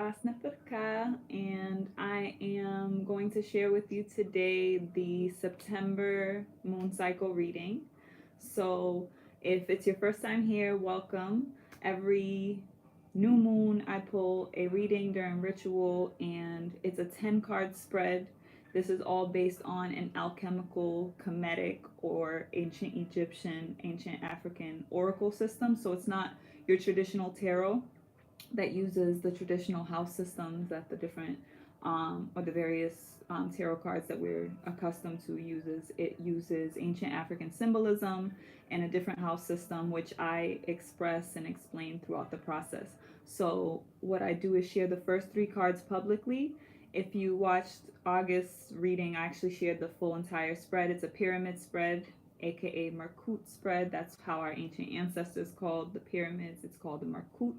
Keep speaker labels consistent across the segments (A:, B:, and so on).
A: Afrakan, and I am going to share with you today the September moon cycle reading. So, if it's your first time here, welcome. Every new moon, I pull a reading during ritual, and it's a 10 card spread. This is all based on an alchemical, Kemetic, or ancient Egyptian, ancient African oracle system. So, it's not your traditional tarot that uses the traditional house systems that the different or the various tarot cards that we're accustomed to uses. It uses ancient African symbolism and a different house system, which I express and explain throughout the process. So what I do is share the first three cards publicly. If you watched August's reading, I actually shared the full entire spread. It's a pyramid spread, aka Merkut spread. That's how our ancient ancestors called the pyramids. It's called the Merkut,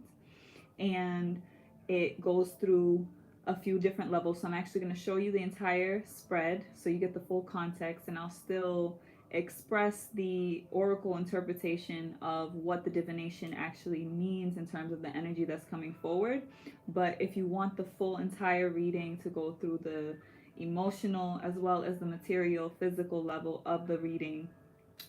A: and it goes through a few different levels. So I'm actually going to show you the entire spread so you get the full context, and I'll still express the oracle interpretation of what the divination actually means in terms of the energy that's coming forward. But if you want the full entire reading to go through the emotional as well as the material physical level of the reading,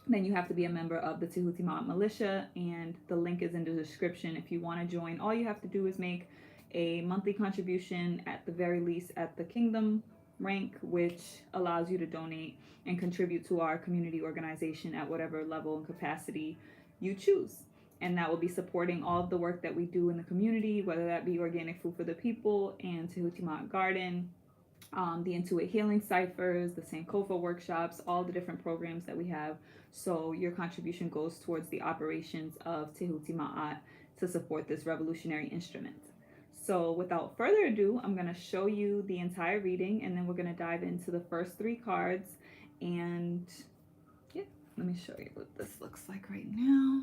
A: then you have to be a member of the Tehuti Ma'at Militia, and the link is in the description. If you want to join, all you have to do is make a monthly contribution at the very least at the Kingdom rank, which allows you to donate and contribute to our community organization at whatever level and capacity you choose. And that will be supporting all of the work that we do in the community, whether that be organic food for the people and Tehuti Ma'at Garden, the Intuit Healing Ciphers, the Sankofa workshops, all the different programs that we have. So your contribution goes towards the operations of Tehuti Ma'at to support this revolutionary instrument. So without further ado, I'm going to show you the entire reading, and then we're going to dive into the first three cards. And yeah, let me show you what this looks like right now.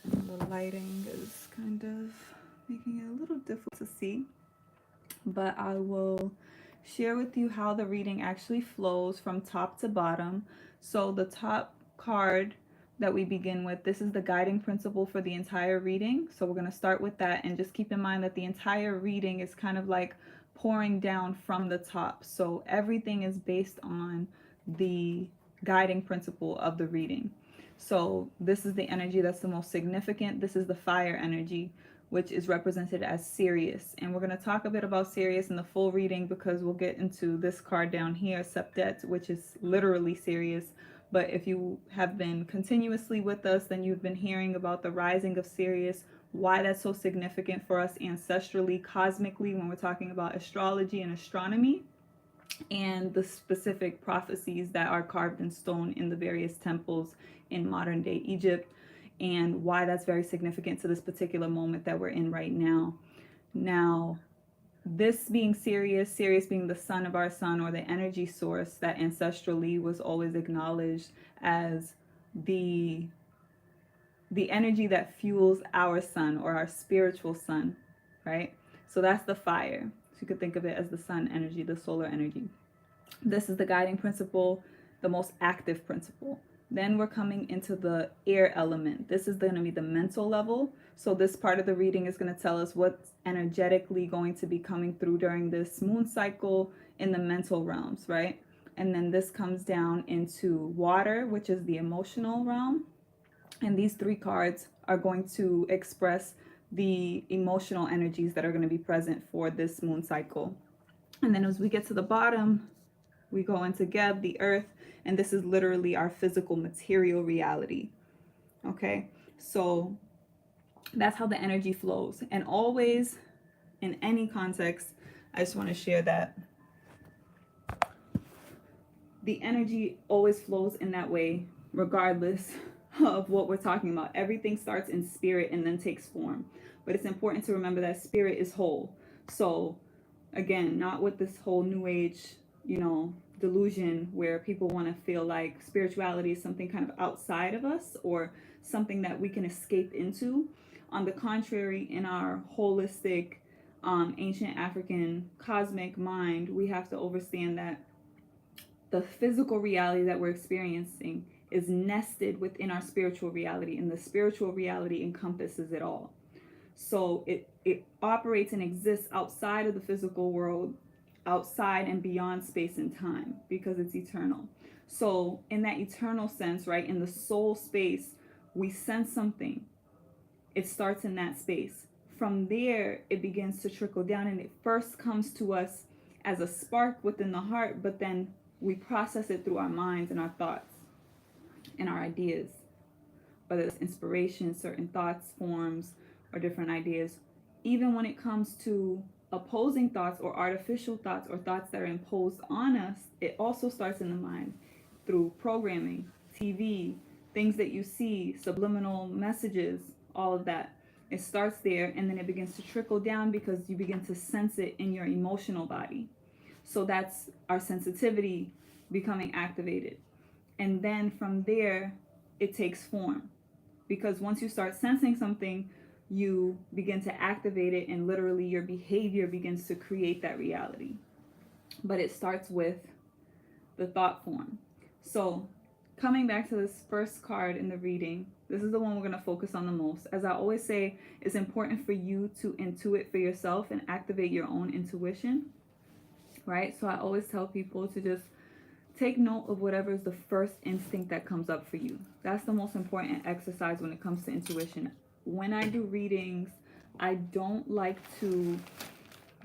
A: The lighting is kind of making it a little difficult to see, but I will share with you how the reading actually flows from top to bottom. So the top card that we begin with, this is the guiding principle for the entire reading. So we're going to start with that, and just keep in mind that the entire reading is kind of like pouring down from the top. So everything is based on the guiding principle of the reading. So this is the energy that's the most significant. This is the fire energy, which is represented as Sirius. And we're going to talk a bit about Sirius in the full reading, because we'll get into this card down here, Septet, which is literally Sirius. But if you have been continuously with us, then you've been hearing about the rising of Sirius, why that's so significant for us ancestrally, cosmically, when we're talking about astrology and astronomy, and the specific prophecies that are carved in stone in the various temples in modern day Egypt, and why that's very significant to this particular moment that we're in right now. Now, this being Sirius being the sun of our sun, or the energy source that ancestrally was always acknowledged as the energy that fuels our sun, or our spiritual sun, right? So that's the fire. So you could think of it as the sun energy, the solar energy. This is the guiding principle, the most active principle. Then we're coming into the air element. This is going to be the mental level. So this part of the reading is going to tell us what's energetically going to be coming through during this moon cycle in the mental realms, right? And then this comes down into water, which is the emotional realm. And these three cards are going to express the emotional energies that are going to be present for this moon cycle. And then as we get to the bottom, we go into Geb, the earth, and this is literally our physical material reality. Okay, so that's how the energy flows. And always, in any context, I just want to share that the energy always flows in that way, regardless of what we're talking about. Everything starts in spirit and then takes form. But it's important to remember that spirit is whole. So again, not with this whole new age, delusion where people want to feel like spirituality is something kind of outside of us, or something that we can escape into. On the contrary, in our holistic, ancient African cosmic mind, we have to understand that the physical reality that we're experiencing is nested within our spiritual reality, and the spiritual reality encompasses it all. So it operates and exists outside of the physical world, outside and beyond space and time, because it's eternal. So in that eternal sense, right, in the soul space, we sense something. It starts in that space. From there, it begins to trickle down, and it first comes to us as a spark within the heart, but then we process it through our minds and our thoughts and our ideas, whether it's inspiration, certain thoughts, forms, or different ideas. Even when it comes to opposing thoughts or artificial thoughts or thoughts that are imposed on us, it also starts in the mind through programming, TV, things that you see, subliminal messages, all of that. It starts there, and then it begins to trickle down because you begin to sense it in your emotional body. So that's our sensitivity becoming activated. And then from there, it takes form. Because once you start sensing something, you begin to activate it, and literally your behavior begins to create that reality. But it starts with the thought form. So coming back to this first card in the reading, this is the one we're going to focus on the most. As I always say, it's important for you to intuit for yourself and activate your own intuition, right? So I always tell people to just take note of whatever is the first instinct that comes up for you. That's the most important exercise when it comes to intuition. When I do readings, I don't like to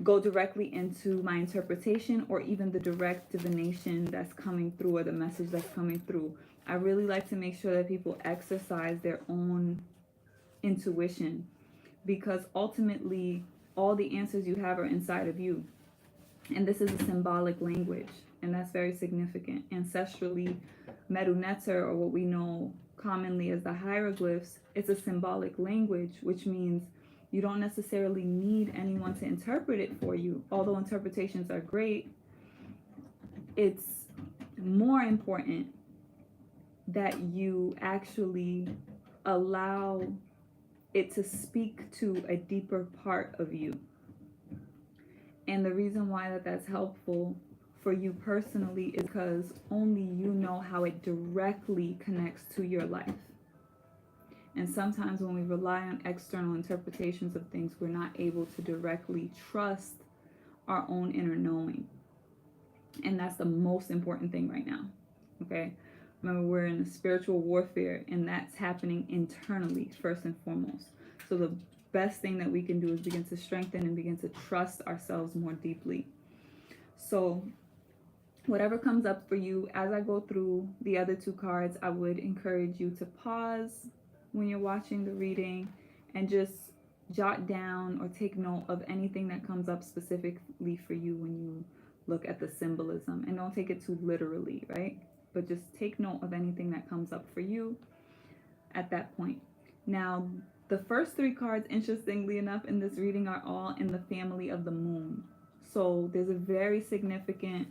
A: go directly into my interpretation or even the direct divination that's coming through or the message that's coming through. I really like to make sure that people exercise their own intuition, because ultimately all the answers you have are inside of you. And this is a symbolic language, and that's very significant. Ancestrally, Medu Neter, or what we know commonly as the hieroglyphs, it's a symbolic language, which means you don't necessarily need anyone to interpret it for you. Although interpretations are great, it's more important that you actually allow it to speak to a deeper part of you. And the reason why that's helpful for you personally is because only you know how it directly connects to your life. And sometimes when we rely on external interpretations of things, we're not able to directly trust our own inner knowing. And that's the most important thing right now. Okay? Remember, we're in a spiritual warfare, and that's happening internally first and foremost. So the best thing that we can do is begin to strengthen and begin to trust ourselves more deeply. So whatever comes up for you, as I go through the other two cards, I would encourage you to pause when you're watching the reading and just jot down or take note of anything that comes up specifically for you when you look at the symbolism. And don't take it too literally, right? But just take note of anything that comes up for you at that point. Now, the first three cards, interestingly enough, in this reading are all in the family of the moon. So there's a very significant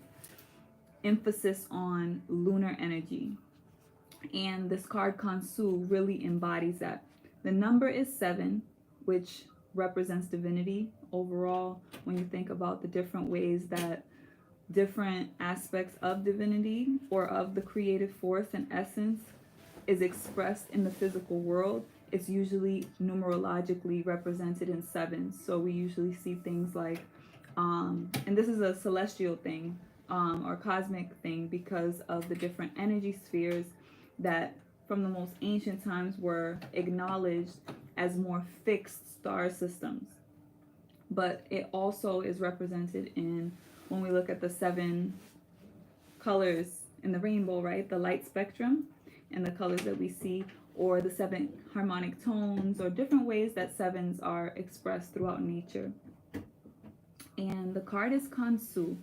A: emphasis on lunar energy. And this card Kansu really embodies that. The number is 7, which represents divinity overall. When you think about the different ways that different aspects of divinity or of the creative force and essence is expressed in the physical world, it's usually numerologically represented in 7. So we usually see things like, and this is a celestial thing or cosmic thing because of the different energy spheres that from the most ancient times were acknowledged as more fixed star systems. But it also is represented in, when we look at the 7 colors in the rainbow, right? The light spectrum and the colors that we see, or the 7 harmonic tones, or different ways that 7s are expressed throughout nature. And the card is Kansu.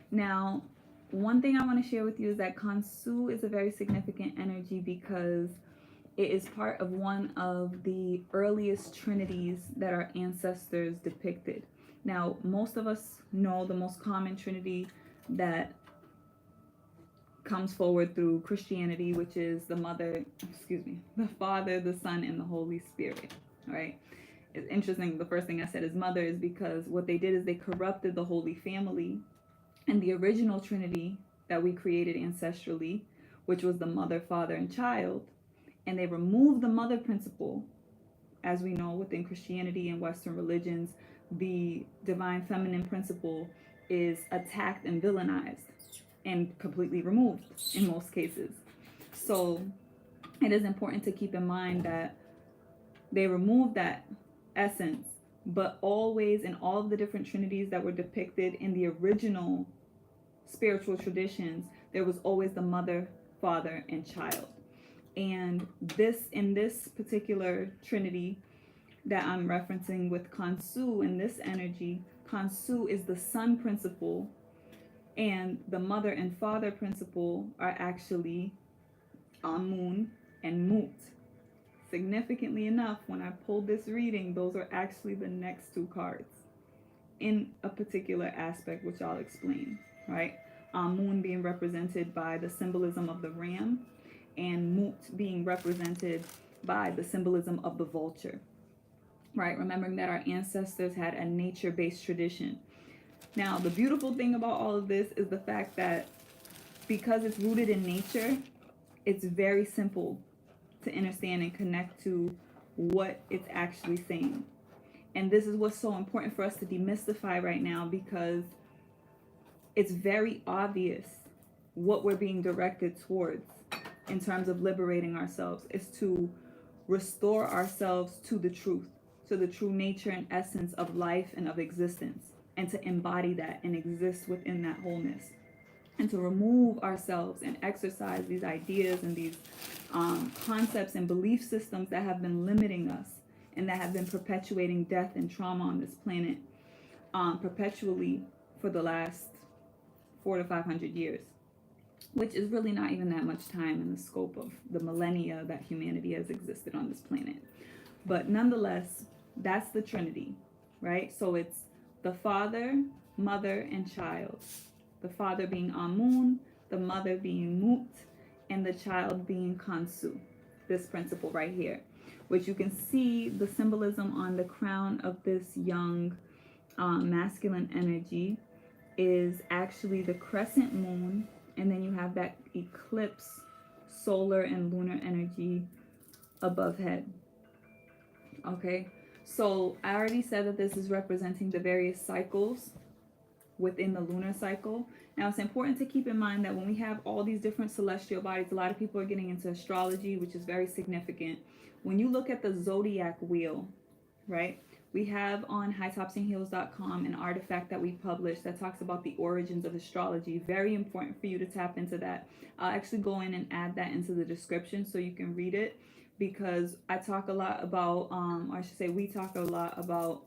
A: Now, one thing I want to share with you is that Kansu is a very significant energy because it is part of one of the earliest trinities that our ancestors depicted. Now, most of us know the most common trinity that comes forward through Christianity, which is the Father, the Son, and the Holy Spirit, right? It's interesting, the first thing I said is mother is because what they did is they corrupted the Holy Family, and the original Trinity that we created ancestrally which was the mother, father, and child, and they removed the mother principle. As we know, within Christianity and Western religions, the divine feminine principle is attacked and villainized and completely removed in most cases. So it is important to keep in mind that they removed that essence, but always in all of the different trinities that were depicted in the original spiritual traditions, there was always the mother, father, and child. And in this particular trinity that I'm referencing with Kansu in this energy, Kansu is the sun principle, and the mother and father principle are actually Amun and Mut. Significantly enough, when I pulled this reading, those are actually the next two cards in a particular aspect, which I'll explain, right? Amun being represented by the symbolism of the ram, and Mut being represented by the symbolism of the vulture, right? Remembering that our ancestors had a nature-based tradition. Now, the beautiful thing about all of this is the fact that because it's rooted in nature, it's very simple to understand and connect to what it's actually saying. And this is what's so important for us to demystify right now, because it's very obvious what we're being directed towards in terms of liberating ourselves is to restore ourselves to the truth, to the true nature and essence of life and of existence, and to embody that and exist within that wholeness, and to remove ourselves and exercise these ideas and these concepts and belief systems that have been limiting us and that have been perpetuating death and trauma on this planet perpetually for the last 400 to 500 years, which is really not even that much time in the scope of the millennia that humanity has existed on this planet. But nonetheless, that's the Trinity, right? So it's the father, mother, and child. The father being Amun, the mother being Mut, and the child being Kansu. This principle right here, which you can see the symbolism on the crown of this young masculine energy is actually the crescent moon, and then you have that eclipse solar and lunar energy above head. Okay, so I already said that this is representing the various cycles within the lunar cycle. Now, it's important to keep in mind that when we have all these different celestial bodies, a lot of people are getting into astrology, which is very significant. When you look at the zodiac wheel, right, we have on hightopsandheels.com an artifact that we published that talks about the origins of astrology. Very important for you to tap into that. I'll actually go in and add that into the description so you can read it, because I talk a lot about, or I should say we talk a lot about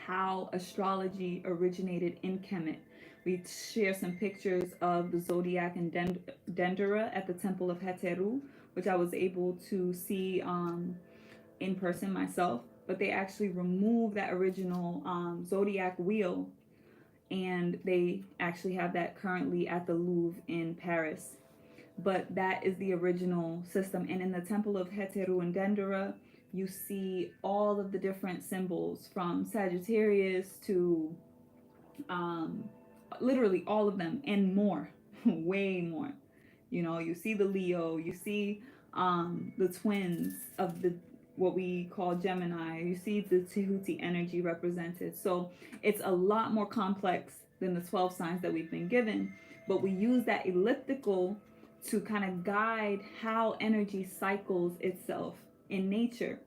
A: how astrology originated in Kemet. We share some pictures of the zodiac and Dendera at the Temple of Heteru, which I was able to see in person myself. But they actually removed that original zodiac wheel, and they actually have that currently at the Louvre in Paris. But that is the original system. And in the Temple of Heteru and Dendera, you see all of the different symbols from Sagittarius to literally all of them and more, way more. You know, you see the Leo, you see the twins of the what we call Gemini, you see the Tehuti energy represented. So it's a lot more complex than the 12 signs that we've been given, but we use that elliptical to kind of guide how energy cycles itself in nature,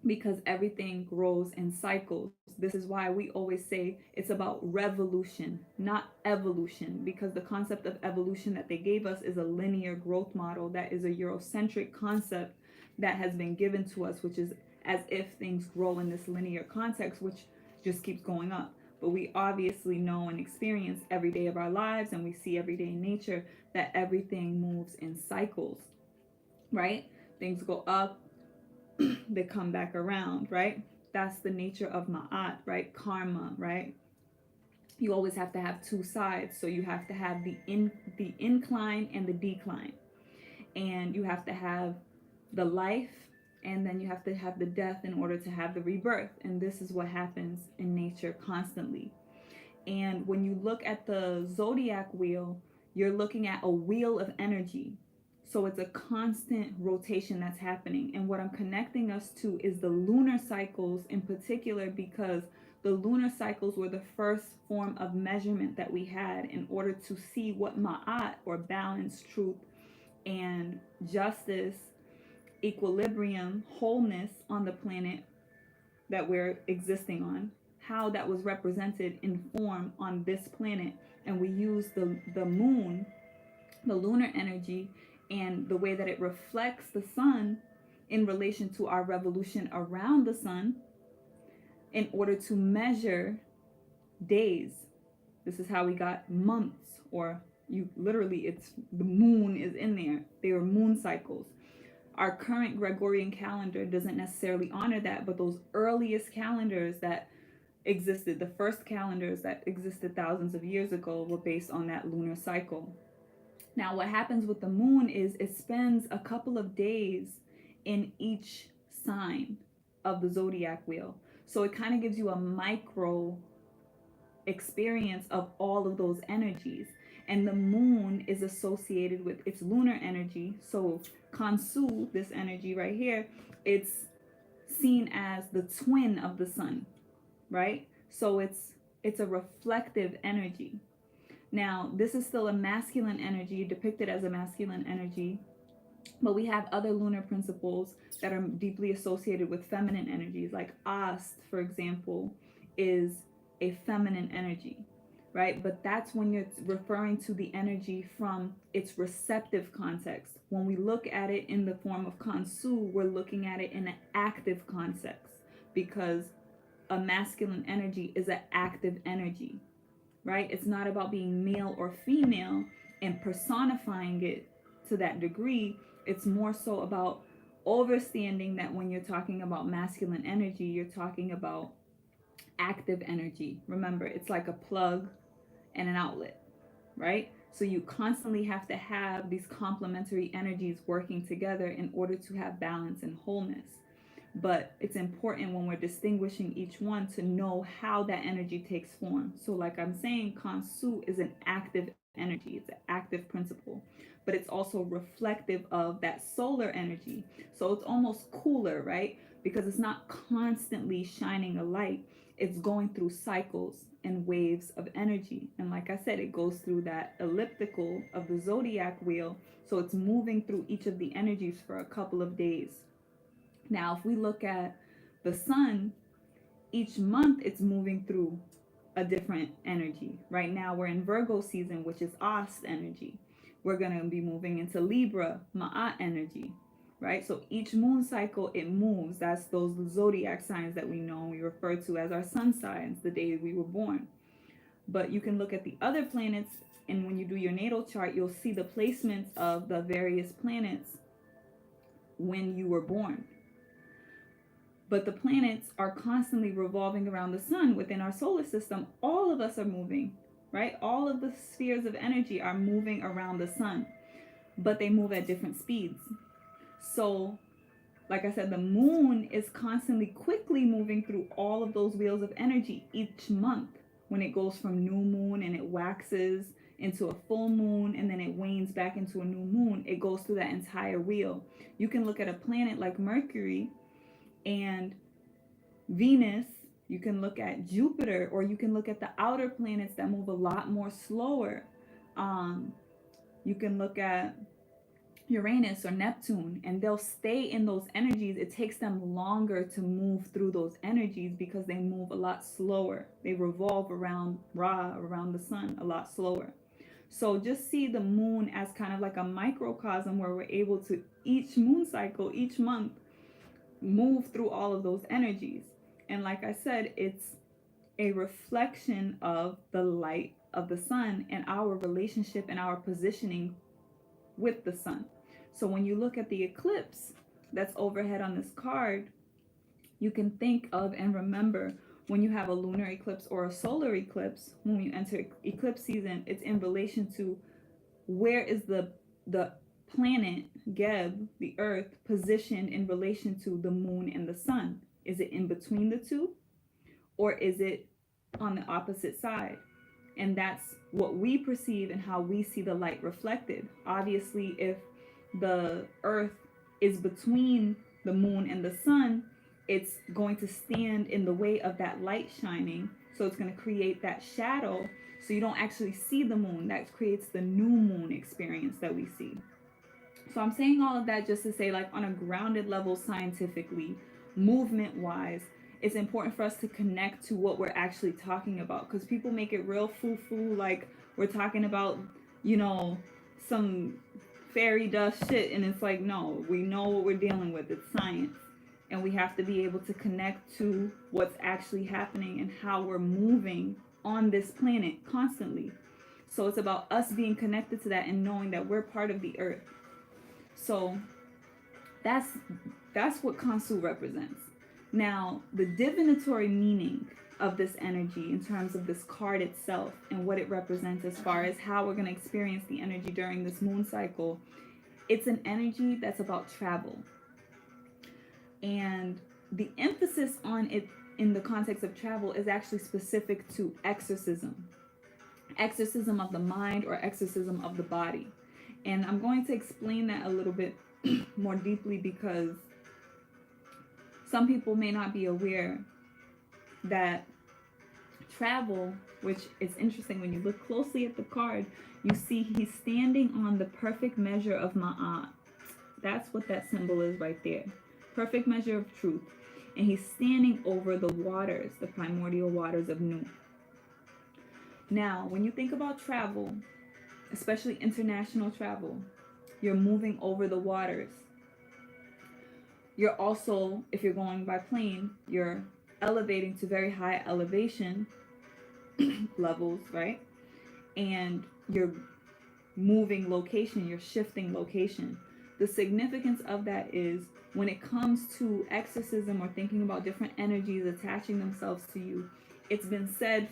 A: because everything grows in cycles. This is why we always say it's about revolution, not evolution, because the concept of evolution that they gave us is a linear growth model that is a Eurocentric concept that has been given to us, which is as if things grow in this linear context, which just keeps going up. But we obviously know and experience every day of our lives, and we see every day in nature that everything moves in cycles, right? Things go up, they come back around, right? That's the nature of ma'at, right? Karma, right? You always have to have two sides. So you have to have the incline and the decline. And you have to have the life, and then you have to have the death in order to have the rebirth. And this is what happens in nature constantly. And when you look at the zodiac wheel, you're looking at a wheel of energy. So it's a constant rotation that's happening. And what I'm connecting us to is the lunar cycles in particular, because the lunar cycles were the first form of measurement that we had in order to see what ma'at, or balance, truth, and justice, equilibrium, wholeness on the planet that we're existing on, how that was represented in form on this planet. And we use the moon, the lunar energy, and the way that it reflects the sun in relation to our revolution around the sun in order to measure days. This is how we got months, or you literally, it's the moon is in there. They were moon cycles. Our current Gregorian calendar doesn't necessarily honor that, but those earliest calendars that existed, the first calendars that existed thousands of years ago, were based on that lunar cycle. Now, what happens with the moon is it spends a couple of days in each sign of the zodiac wheel. So it kind of gives you a micro experience of all of those energies. And the moon is associated with its lunar energy. So Kansu, this energy right here, it's seen as the twin of the sun, right? So it's a reflective energy. Now, this is still a masculine energy, depicted as a masculine energy, but we have other lunar principles that are deeply associated with feminine energies. Like Aust, for example, is a feminine energy, right? But that's when you're referring to the energy from its receptive context. When we look at it in the form of Kansu, we're looking at it in an active context, because a masculine energy is an active energy, right? It's not about being male or female and personifying it to that degree. It's more so about understanding that when you're talking about masculine energy, you're talking about active energy. Remember, it's like a plug and an outlet, right? So you constantly have to have these complementary energies working together in order to have balance and wholeness. But it's important when we're distinguishing each one to know how that energy takes form. So like I'm saying, Kansu is an active energy. It's an active principle, but it's also reflective of that solar energy. So it's almost cooler, right? Because it's not constantly shining a light. It's going through cycles and waves of energy. And like I said, it goes through that elliptical of the zodiac wheel. So it's moving through each of the energies for a couple of days. Now, if we look at the sun, each month it's moving through a different energy. Right now we're in Virgo season, which is Aust energy. We're going to be moving into Libra, Ma'at energy, right? So each moon cycle, it moves. That's those zodiac signs that we know, we refer to as our sun signs, the day we were born. But you can look at the other planets, and when you do your natal chart, you'll see the placements of the various planets when you were born. But the planets are constantly revolving around the sun within our solar system. All of us are moving, right? All of the spheres of energy are moving around the sun, but they move at different speeds. So, like I said, the moon is constantly quickly moving through all of those wheels of energy each month. When it goes from new moon and it waxes into a full moon and then it wanes back into a new moon, it goes through that entire wheel. You can look at a planet like Mercury and Venus, you can look at Jupiter, or you can look at the outer planets that move a lot more slower. You can look at Uranus or Neptune, and they'll stay in those energies. It takes them longer to move through those energies because they move a lot slower. They revolve around Ra, around the sun, a lot slower. So just see the moon as kind of like a microcosm where we're able to, each moon cycle, each month, move through all of those energies. And like I said, it's a reflection of the light of the sun and our relationship and our positioning with the sun. So when you look at the eclipse that's overhead on this card, you can think of and remember when you have a lunar eclipse or a solar eclipse, when you enter eclipse season, it's in relation to where is the planet Geb, the earth, positioned in relation to the moon and the sun. Is it in between the two, or is it on the opposite side? And that's what we perceive and how we see the light reflected. Obviously, if the earth is between the moon and the sun, it's going to stand in the way of that light shining. So it's going to create that shadow. So you don't actually see the moon. That creates the new moon experience that we see. So I'm saying all of that just to say, like, on a grounded level, scientifically, movement wise, it's important for us to connect to what we're actually talking about, because people make it real foo-foo, like we're talking about, you know, some fairy dust shit, and it's like, no, we know what we're dealing with. It's science, and we have to be able to connect to what's actually happening and how we're moving on this planet constantly. So it's about us being connected to that and knowing that we're part of the earth. So that's what Kansu represents. Now, the divinatory meaning of this energy in terms of this card itself and what it represents as far as how we're going to experience the energy during this moon cycle, it's an energy that's about travel. And the emphasis on it in the context of travel is actually specific to exorcism. Exorcism of the mind or exorcism of the body. And I'm going to explain that a little bit more deeply, because some people may not be aware that travel, which is interesting when you look closely at the card, you see he's standing on the perfect measure of Ma'at. That's what that symbol is right there. Perfect measure of truth. And he's standing over the waters, the primordial waters of Nu. Now, when you think about travel, especially international travel, you're moving over the waters. You're also, if you're going by plane, you're elevating to very high elevation levels, right? And you're moving location, you're shifting location. The significance of that is when it comes to exorcism or thinking about different energies attaching themselves to you, it's been said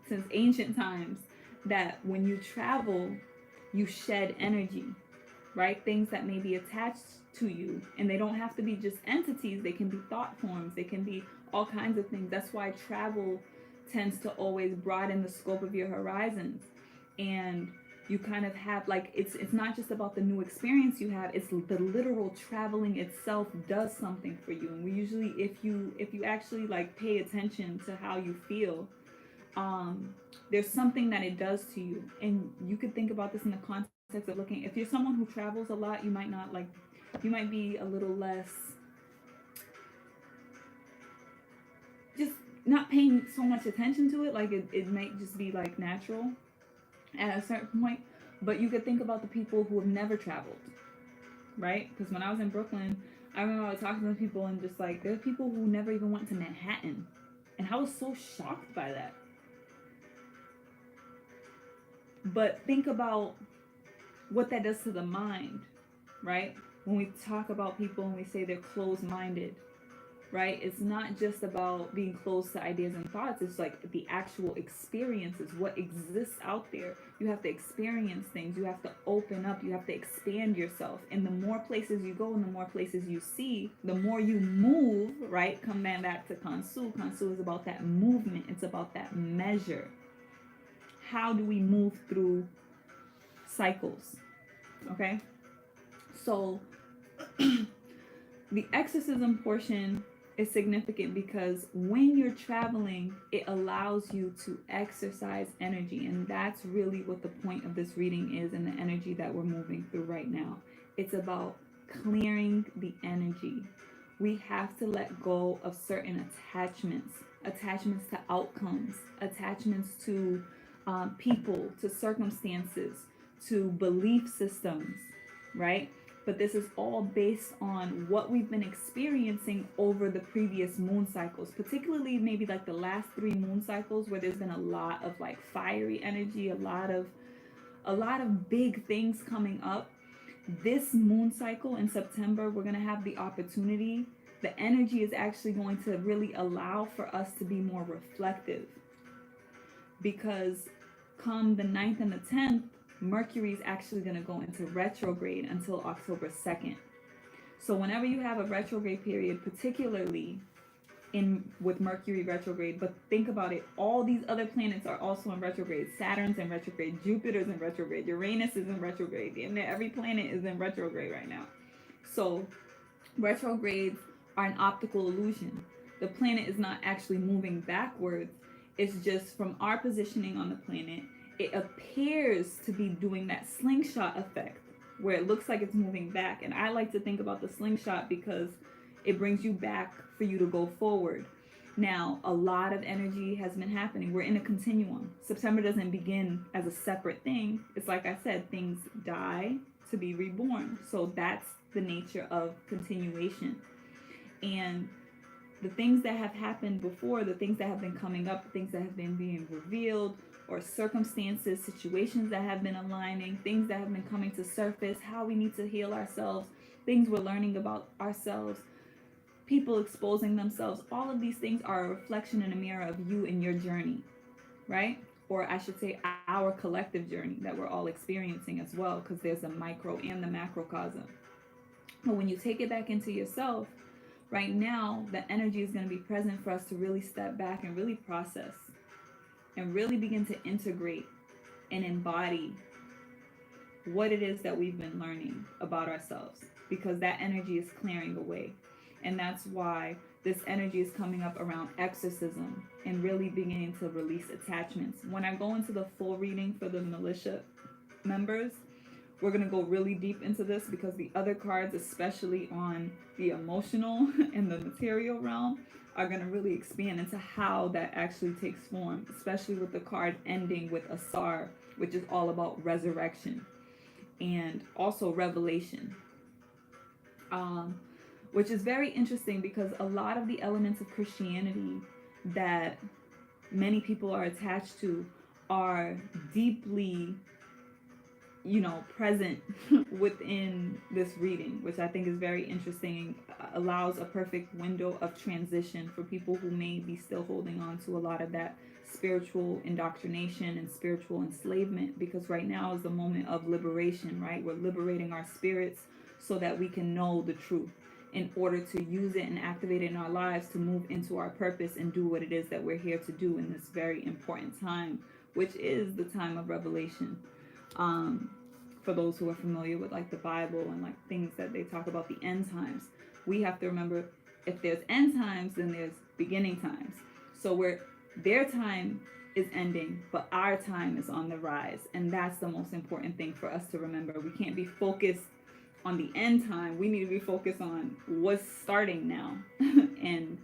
A: since ancient times that when you travel, you shed energy, right? Things that may be attached to you, and they don't have to be just entities. They can be thought forms. They can be all kinds of things. That's why travel tends to always broaden the scope of your horizons, and you kind of have, like, it's not just about the new experience you have, it's the literal traveling itself does something for you. And we usually, if you actually like pay attention to how you feel, there's something that it does to you. And you could think about this in the context of looking, if you're someone who travels a lot, you might be a little less, just not paying so much attention to it. Like it might just be like natural at a certain point. But you could think about the people who have never traveled, right? Because when I was in Brooklyn, I remember I was talking to people, and just like, there are people who never even went to Manhattan, and I was so shocked by that. But think about what that does to the mind, right? When we talk about people and we say they're closed-minded, right? It's not just about being closed to ideas and thoughts. It's like the actual experiences, what exists out there. You have to experience things. You have to open up. You have to expand yourself. And the more places you go and the more places you see, the more you move, right? Come back to Kansu. Kansu is about that movement. It's about that measure. How do we move through cycles? Okay? So the exorcism portion is significant because when you're traveling, it allows you to exercise energy. And that's really what the point of this reading is, and the energy that we're moving through right now. It's about clearing the energy. We have to let go of certain attachments to outcomes, attachments to people, to circumstances, to belief systems, right? But this is all based on what we've been experiencing over the previous moon cycles, particularly maybe like the last 3 moon cycles, where there's been a lot of like fiery energy, a lot of big things coming up. This moon cycle in September, we're going to have the opportunity. The energy is actually going to really allow for us to be more reflective, because come the 9th and the 10th, Mercury is actually going to go into retrograde until October 2nd. So whenever you have a retrograde period, particularly in with Mercury retrograde, but think about it, all these other planets are also in retrograde. Saturn's in retrograde, Jupiter's in retrograde, Uranus is in retrograde, and every planet is in retrograde right now. So retrogrades are an optical illusion. The planet is not actually moving backwards. It's just from our positioning on the planet, it appears to be doing that slingshot effect where it looks like it's moving back. And I like to think about the slingshot because it brings you back for you to go forward. Now, a lot of energy has been happening. We're in a continuum. September doesn't begin as a separate thing. It's like I said, things die to be reborn. So that's the nature of continuation. And the things that have happened before, the things that have been coming up, the things that have been being revealed, or circumstances, situations that have been aligning, things that have been coming to surface, how we need to heal ourselves, things we're learning about ourselves, people exposing themselves, all of these things are a reflection and a mirror of you and your journey, right? Or I should say our collective journey that we're all experiencing as well, because there's a micro and the macrocosm. But when you take it back into yourself, right now, the energy is going to be present for us to really step back and really process and really begin to integrate and embody what it is that we've been learning about ourselves, because that energy is clearing away. And that's why this energy is coming up around exorcism and really beginning to release attachments. When I go into the full reading for the militia members, we're going to go really deep into this, because the other cards, especially on the emotional and the material realm, are going to really expand into how that actually takes form, especially with the card ending with Asar, which is all about resurrection and also revelation, which is very interesting because a lot of the elements of Christianity that many people are attached to are deeply present within this reading, which I think is very interesting, allows a perfect window of transition for people who may be still holding on to a lot of that spiritual indoctrination and spiritual enslavement, because right now is the moment of liberation, right? We're liberating our spirits so that we can know the truth in order to use it and activate it in our lives to move into our purpose and do what it is that we're here to do in this very important time, which is the time of revelation. For those who are familiar with like the Bible and like things that they talk about the end times, we have to remember, if there's end times, then there's beginning times. So their time is ending, but our time is on the rise. And that's the most important thing for us to remember. We can't be focused on the end time. We need to be focused on what's starting now. And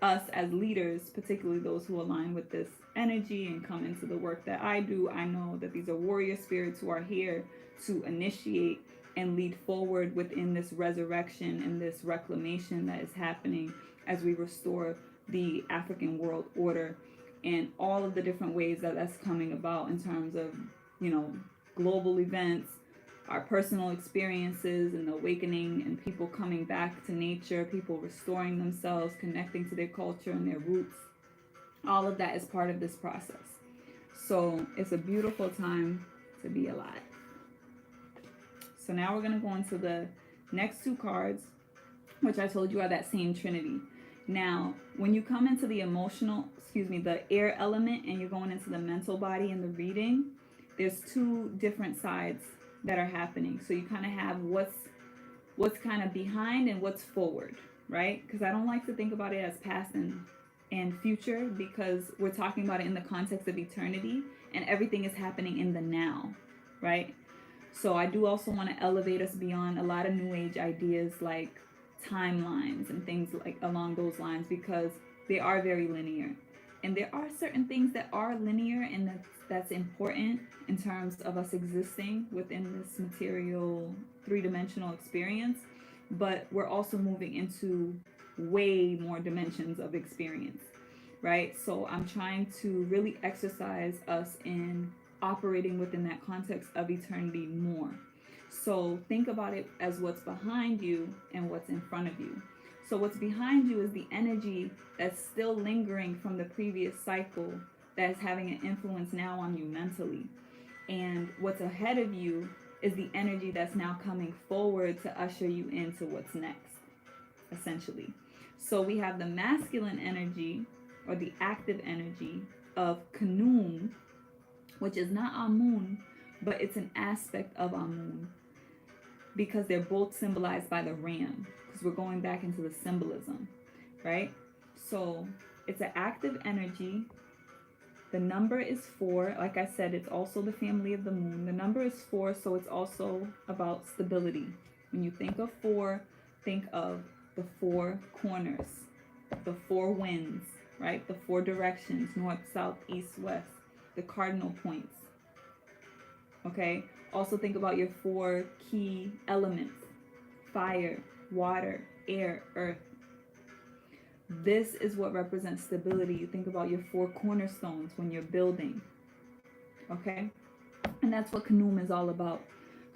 A: us as leaders, particularly those who align with this energy and come into the work that I do, I know that these are warrior spirits who are here to initiate and lead forward within this resurrection and this reclamation that is happening as we restore the African world order and all of the different ways that that's coming about in terms of, global events, our personal experiences and the awakening, and people coming back to nature, people restoring themselves, connecting to their culture and their roots. All of that is part of this process. So it's a beautiful time to be alive. So now we're going to go into the next two cards, which I told you are that same Trinity. Now, when you come into the the air element, and you're going into the mental body in the reading, there's two different sides that are happening. So you kind of have what's kind of behind and what's forward, right? Because I don't like to think about it as past and future, because we're talking about it in the context of eternity, and everything is happening in the now, right? So I do also want to elevate us beyond a lot of new age ideas like timelines and things like along those lines, because they are very linear. And there are certain things that are linear, and that's important in terms of us existing within this material three-dimensional experience. But we're also moving into way more dimensions of experience, right? So I'm trying to really exercise us in operating within that context of eternity more. So think about it as what's behind you and what's in front of you. So what's behind you is the energy that's still lingering from the previous cycle that is having an influence now on you mentally. And what's ahead of you is the energy that's now coming forward to usher you into what's next, essentially. So we have the masculine energy or the active energy of Kanum, which is not our moon, but it's an aspect of our moon because they're both symbolized by the ram, because we're going back into the symbolism, right? So it's an active energy. The number is 4. Like I said, it's also the family of the moon. The number is 4, so it's also about stability. When you think of 4, think of the 4 corners, the 4 winds, right? The 4 directions, north, south, east, west, the cardinal points. Okay? Also think about your 4 key elements: fire, water, air, earth. This is what represents stability. You think about your 4 cornerstones when you're building. Okay? And that's what Kanum is all about.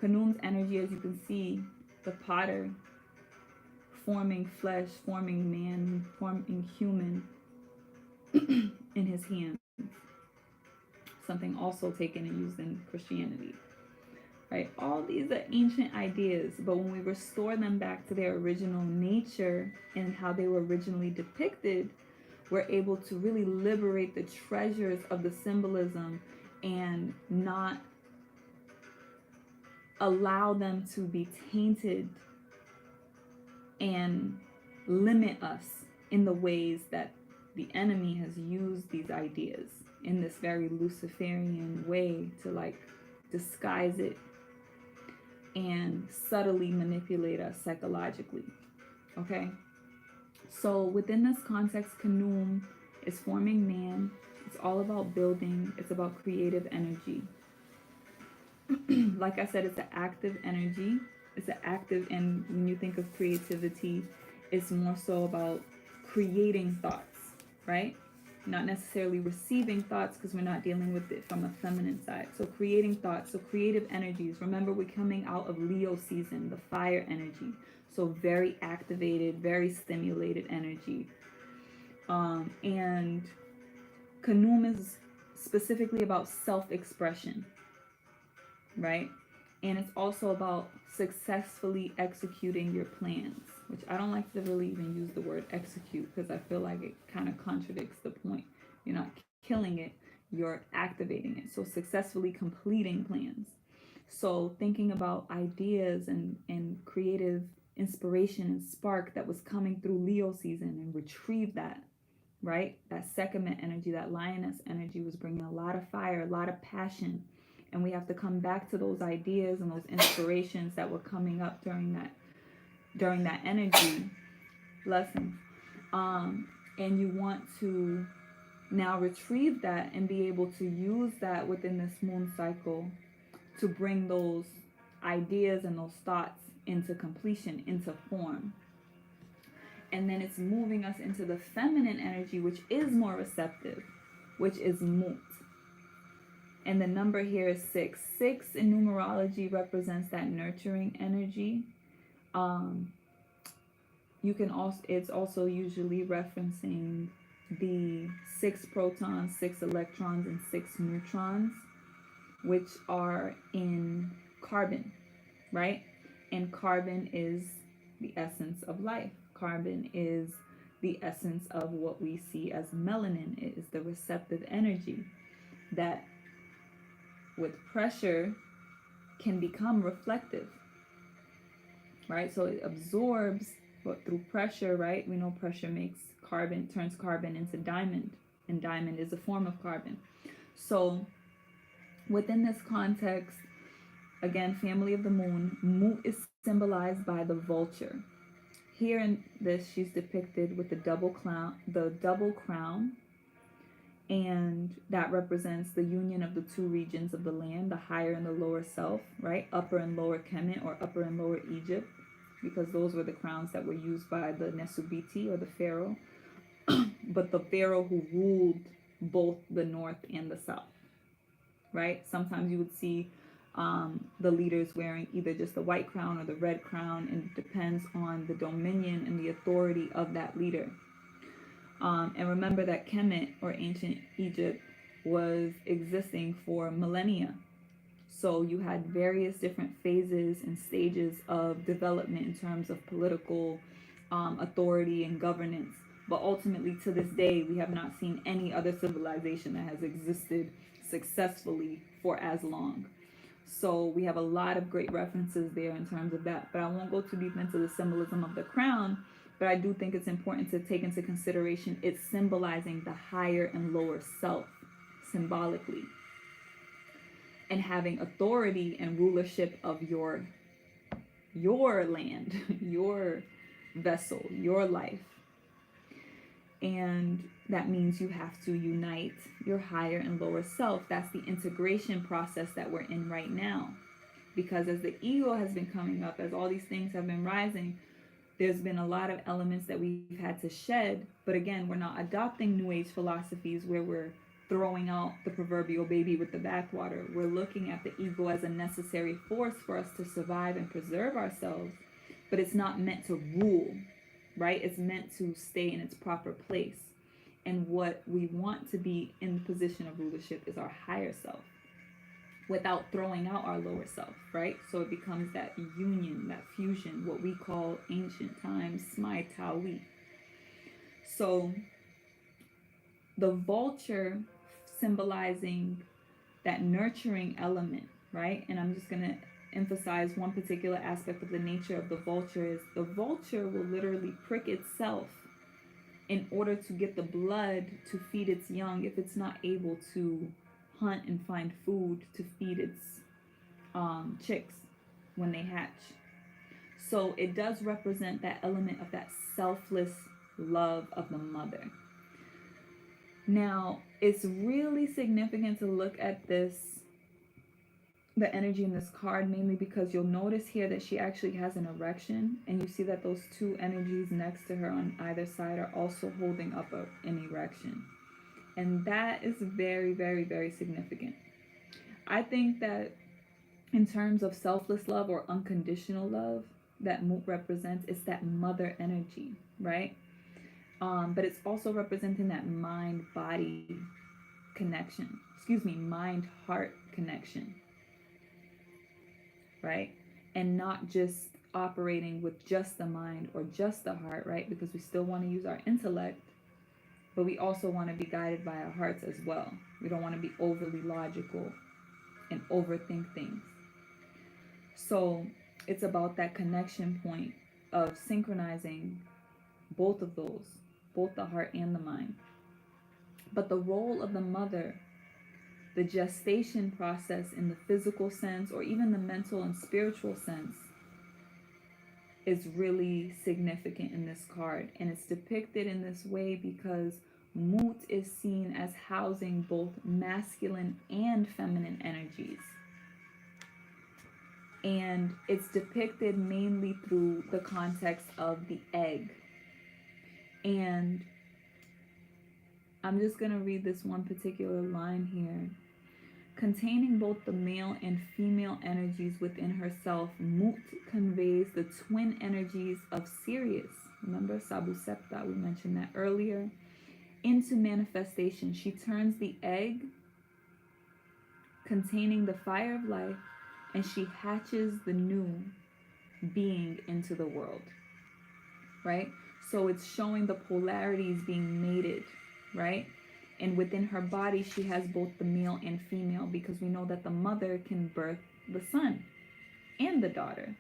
A: Kanum's energy, as you can see, the potter forming flesh, forming man, forming human in his hands. Something also taken and used in Christianity. Right? All these are ancient ideas, but when we restore them back to their original nature and how they were originally depicted, we're able to really liberate the treasures of the symbolism and not allow them to be tainted and limit us in the ways that the enemy has used these ideas in this very Luciferian way to like disguise it and subtly manipulate us psychologically. Okay? So within this context, Kanum is forming man. It's all about building. It's about creative energy. Like I said, it's an active energy. It's an active, and when you think of creativity, it's more so about creating thoughts, right? Not necessarily receiving thoughts, because we're not dealing with it from a feminine side. So creating thoughts, so creative energies. Remember, we're coming out of Leo season, the fire energy. So very activated, very stimulated energy. And Kanum is specifically about self-expression, right? And it's also about successfully executing your plans, which I don't like to really even use the word execute, because I feel like it kind of contradicts the point. You're not killing it, you're activating it. So successfully completing plans. So thinking about ideas and creative inspiration and spark that was coming through Leo season, and retrieve that, right? That Sekhmet energy, that lioness energy was bringing a lot of fire, a lot of passion. And we have to come back to those ideas and those inspirations that were coming up during that energy lesson. And you want to now retrieve that and be able to use that within this moon cycle to bring those ideas and those thoughts into completion, into form. And then it's moving us into the feminine energy, which is more receptive, which is Mut. And the number here is 6. 6 in numerology represents that nurturing energy. You can also, it's also usually referencing the 6 protons, 6 electrons, and 6 neutrons, which are in carbon, right? And carbon is the essence of life. Carbon is the essence of what we see as melanin. It is the receptive energy that with pressure can become reflective, right? So it absorbs, but through pressure, right? We know pressure makes carbon, turns carbon into diamond, and diamond is a form of carbon. So within this context, again, family of the moon, Mu is symbolized by the vulture. Here in this, she's depicted with the double crown, and that represents the union of the 2 regions of the land, the higher and the lower self, right? Upper and lower Kemet, or upper and lower Egypt, because those were the crowns that were used by the Nesubiti, or the pharaoh, but the pharaoh who ruled both the north and the south, right? Sometimes you would see the leaders wearing either just the white crown or the red crown, and it depends on the dominion and the authority of that leader. And remember that Kemet, or ancient Egypt, was existing for millennia. So you had various different phases and stages of development in terms of political authority and governance. But ultimately, to this day, we have not seen any other civilization that has existed successfully for as long. So we have a lot of great references there in terms of that. But I won't go too deep into the symbolism of the crown. But I do think it's important to take into consideration it's symbolizing the higher and lower self symbolically, and having authority and rulership of your land, your vessel, your life. And that means you have to unite your higher and lower self. That's the integration process that we're in right now. Because as the ego has been coming up, as all these things have been rising, there's been a lot of elements that we've had to shed. But again, we're not adopting New Age philosophies where we're throwing out the proverbial baby with the bathwater. We're looking at the ego as a necessary force for us to survive and preserve ourselves. But it's not meant to rule, right? It's meant to stay in its proper place. And what we want to be in the position of rulership is our higher self, without throwing out our lower self, right? So it becomes that union, that fusion, what we call ancient times, Smai Tawi. So the vulture symbolizing that nurturing element, right? And I'm just going to emphasize one particular aspect of the nature of the vulture is the vulture will literally prick itself in order to get the blood to feed its young if it's not able to hunt and find food to feed its chicks when they hatch. So it does represent that element of that selfless love of the mother. Now, it's really significant to look at this, the energy in this card, mainly because you'll notice here that she actually has an erection, and you see that those two energies next to her on either side are also holding up an erection. And that is very, very, very significant. I think that in terms of selfless love or unconditional love, that Mut represents is that mother energy, right? But it's also representing that mind-body connection. Mind-heart connection, right? And not just operating with just the mind or just the heart, right? Because we still want to use our intellect, but we also want to be guided by our hearts as well. We don't want to be overly logical and overthink things. So it's about that connection point of synchronizing both of those, both the heart and the mind. But the role of the mother, the gestation process in the physical sense or even the mental and spiritual sense, is really significant in this card. And it's depicted in this way because Mut is seen as housing both masculine and feminine energies. And it's depicted mainly through the context of the egg. And I'm just going to read this one particular line here. Containing both the male and female energies within herself, Mut conveys the twin energies of Sirius. Remember Sabu Septa, we mentioned that earlier. Into manifestation. She turns the egg containing the fire of life, and she hatches the new being into the world, right? So it's showing the polarities being mated, right? And within her body, she has both the male and female, because we know that the mother can birth the son and the daughter.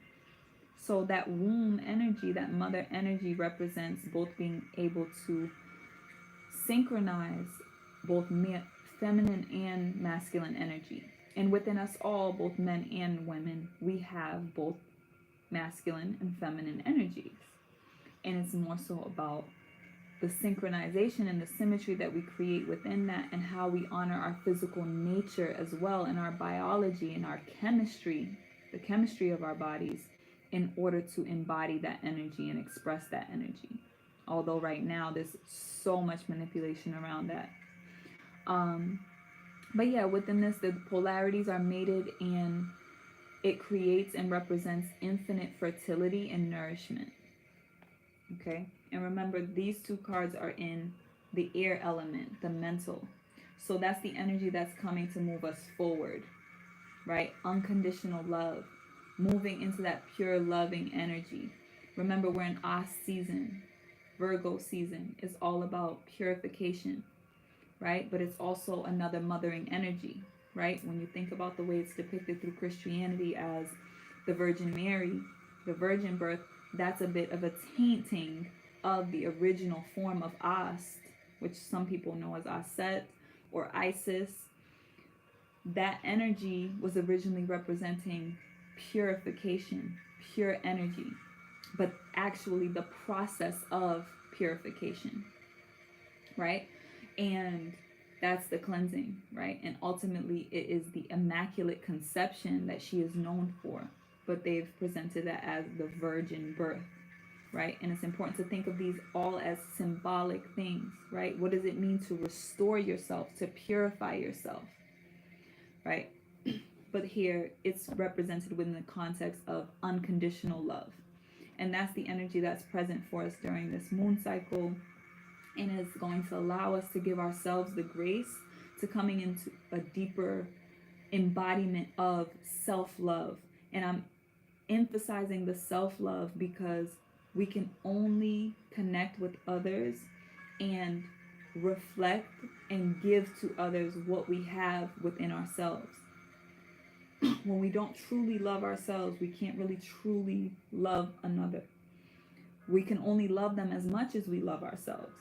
A: So that womb energy, that mother energy, represents both being able to synchronize both feminine and masculine energy. And within us all, both men and women, we have both masculine and feminine energies. And it's more so about the synchronization and the symmetry that we create within that, and how we honor our physical nature as well, and our biology and our chemistry, the chemistry of our bodies, in order to embody that energy and express that energy. Although right now there's so much manipulation around that. But yeah, within this, the polarities are mated, and it creates and represents infinite fertility and nourishment. Okay, and remember, these two cards are in the air element, the mental. So that's the energy that's coming to move us forward, right? Unconditional love, moving into that pure loving energy. Remember, we're in Aust season, Virgo season. It's all about purification, right? But it's also another mothering energy, right? When you think about the way it's depicted through Christianity as the Virgin Mary, the virgin birth, that's a bit of a tainting of the original form of Ast, which some people know as Aset or Isis. That energy was originally representing purification, pure energy, but actually the process of purification, right? And that's the cleansing, right? And ultimately, it is the immaculate conception that she is known for, but they've presented that as the virgin birth, right? And it's important to think of these all as symbolic things, right? What does it mean to restore yourself, to purify yourself, right? But here it's represented within the context of unconditional love. And that's the energy that's present for us during this moon cycle, and is going to allow us to give ourselves the grace to coming into a deeper embodiment of self-love. And I'm emphasizing the self-love because we can only connect with others and reflect and give to others what we have within ourselves. When we don't truly love ourselves, we can't really truly love another. We can only love them as much as we love ourselves,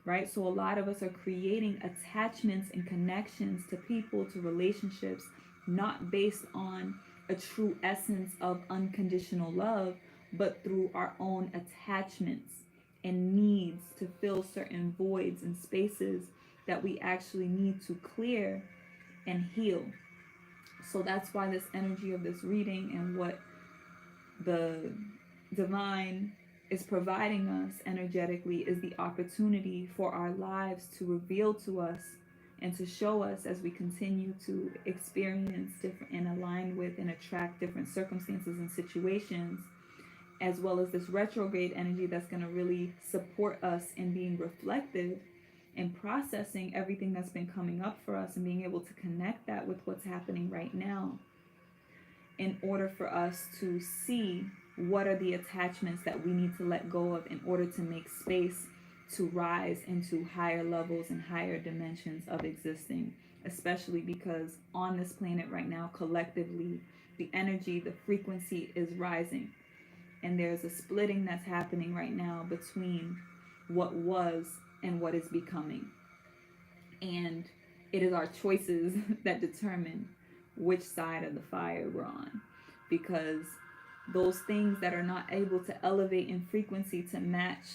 A: right? So a lot of us are creating attachments and connections to people, to relationships, not based on a true essence of unconditional love, but through our own attachments and needs to fill certain voids and spaces that we actually need to clear and heal. So that's why this energy of this reading and what the divine is providing us energetically is the opportunity for our lives to reveal to us and to show us as we continue to experience different and align with and attract different circumstances and situations, as well as this retrograde energy that's going to really support us in being reflective and processing everything that's been coming up for us and being able to connect that with what's happening right now in order for us to see what are the attachments that we need to let go of in order to make space to rise into higher levels and higher dimensions of existing, especially because on this planet right now, collectively, the energy, the frequency is rising. And there's a splitting that's happening right now between what was and what is becoming. And it is our choices that determine which side of the fire we're on. Because those things that are not able to elevate in frequency to match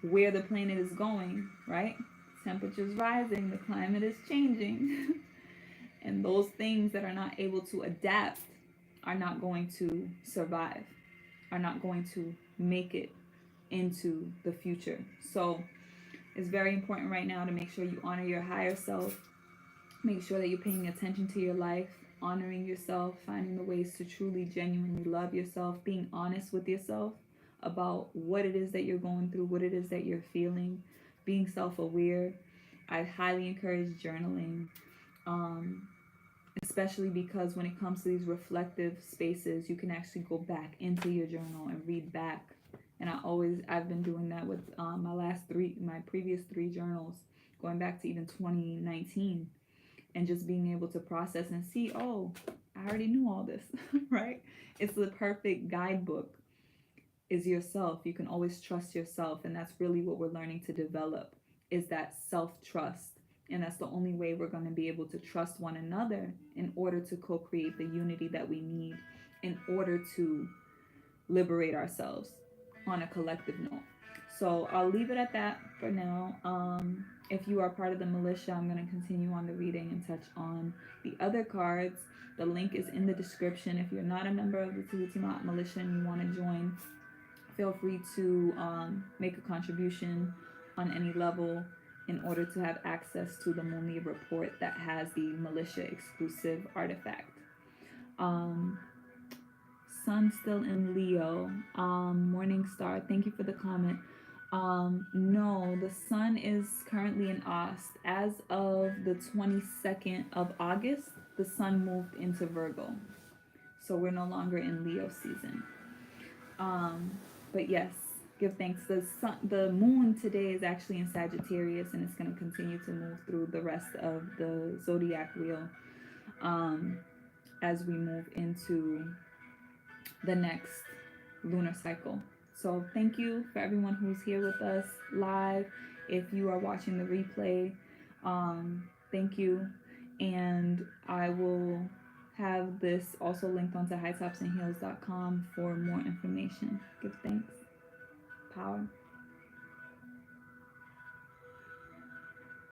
A: where the planet is going, right? Temperature's rising, the climate is changing. And those things that are not able to adapt are not going to survive, are not going to make it into the future. So it's very important right now to make sure you honor your higher self. Make sure that you're paying attention to your life, honoring yourself, finding the ways to truly, genuinely love yourself, being honest with yourself about what it is that you're going through, what it is that you're feeling, being self-aware. I highly encourage journaling, especially because when it comes to these reflective spaces, you can actually go back into your journal and read back. And I've been doing that with my previous three journals, going back to even 2019, and just being able to process and see, oh, I already knew all this, right? It's the perfect guidebook, is yourself. You can always trust yourself, and that's really what we're learning to develop, is that self-trust. And that's the only way we're going to be able to trust one another in order to co-create the unity that we need in order to liberate ourselves on a collective note. So I'll leave it at that for now. If you are part of the militia, I'm going to continue on the reading and touch on the other cards. The link is in the description. If you're not a member of the Tulutimat militia and you want to join, feel free to make a contribution on any level in order to have access to the Moni report that has the militia exclusive artifact. Sun still in Leo. Morning Star, thank you for the comment. No, the sun is currently in Aust. As of the 22nd of August, the sun moved into Virgo. So we're no longer in Leo season. But yes, give thanks. The moon today is actually in Sagittarius, and it's going to continue to move through the rest of the zodiac wheel um, as we move into the next lunar cycle. So thank you for everyone who's here with us live. If you are watching the replay, thank you. And I will have this also linked onto hightopsandheels.com for more information. Give thanks. Power.